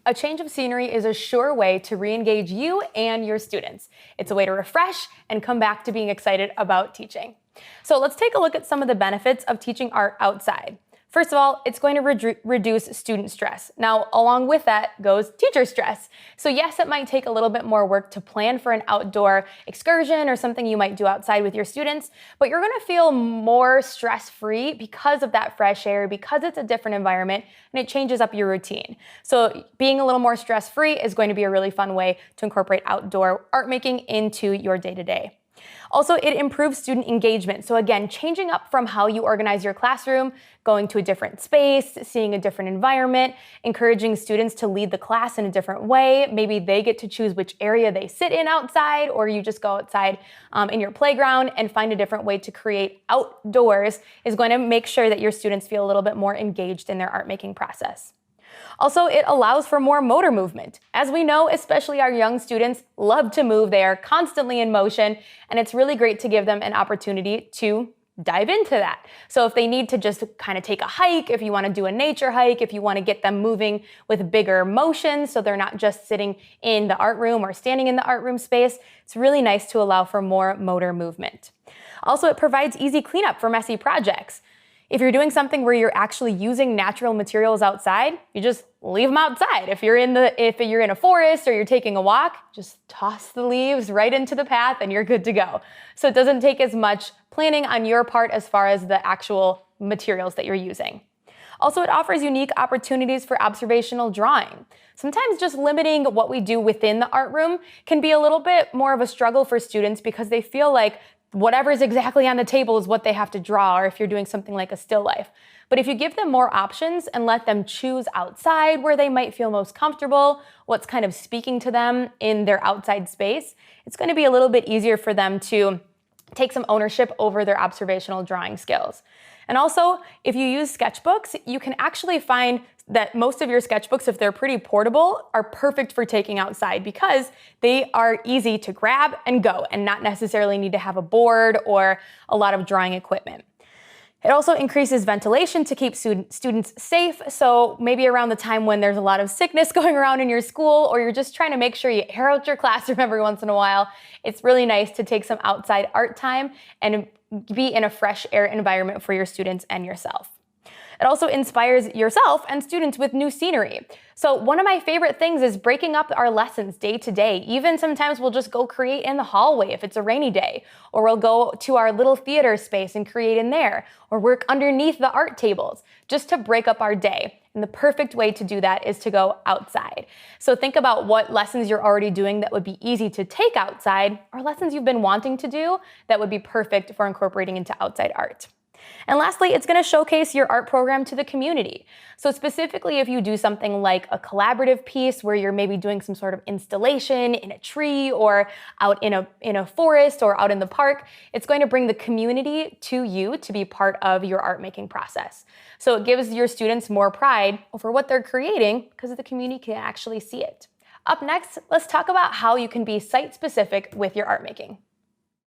A change of scenery is a sure way to re-engage you and your students. It's a way to refresh and come back to being excited about teaching. So let's take a look at some of the benefits of teaching art outside. First of all, it's going to reduce student stress. Now, along with that goes teacher stress. So yes, it might take a little bit more work to plan for an outdoor excursion or something you might do outside with your students, but you're going to feel more stress-free because of that fresh air, because it's a different environment and it changes up your routine. So being a little more stress-free is going to be a really fun way to incorporate outdoor art making into your day-to-day. Also, it improves student engagement. So again, changing up from how you organize your classroom, going to a different space, seeing a different environment, encouraging students to lead the class in a different way. Maybe they get to choose which area they sit in outside, or you just go outside in your playground and find a different way to create outdoors is going to make sure that your students feel a little bit more engaged in their art making process. Also, it allows for more motor movement. As we know, especially our young students love to move. They are constantly in motion, and it's really great to give them an opportunity to dive into that. So if they need to just kind of take a hike, if you want to do a nature hike, if you want to get them moving with bigger motion so they're not just sitting in the art room or standing in the art room space, it's really nice to allow for more motor movement. Also, it provides easy cleanup for messy projects. If you're doing something where you're actually using natural materials outside, you just leave them outside. If you're in a forest or you're taking a walk, just toss the leaves right into the path and you're good to go. So it doesn't take as much planning on your part as far as the actual materials that you're using. Also, it offers unique opportunities for observational drawing. Sometimes just limiting what we do within the art room can be a little bit more of a struggle for students because they feel like whatever's exactly on the table is what they have to draw, or if you're doing something like a still life. But if you give them more options and let them choose outside where they might feel most comfortable, what's kind of speaking to them in their outside space, it's going to be a little bit easier for them to take some ownership over their observational drawing skills. And also, if you use sketchbooks, you can actually find that most of your sketchbooks, if they're pretty portable, are perfect for taking outside because they are easy to grab and go and not necessarily need to have a board or a lot of drawing equipment. It also increases ventilation to keep students safe. So maybe around the time when there's a lot of sickness going around in your school, or you're just trying to make sure you air out your classroom every once in a while, it's really nice to take some outside art time and be in a fresh air environment for your students and yourself. It also inspires yourself and students with new scenery. So one of my favorite things is breaking up our lessons day to day. Even sometimes we'll just go create in the hallway if it's a rainy day, or we'll go to our little theater space and create in there, or work underneath the art tables just to break up our day. And the perfect way to do that is to go outside. So think about what lessons you're already doing that would be easy to take outside, or lessons you've been wanting to do that would be perfect for incorporating into outside art. And lastly, it's going to showcase your art program to the community. So specifically, if you do something like a collaborative piece where you're maybe doing some sort of installation in a tree or out in a forest or out in the park, it's going to bring the community to you to be part of your art making process. So it gives your students more pride over what they're creating because the community can actually see it. Up next, let's talk about how you can be site-specific with your art making.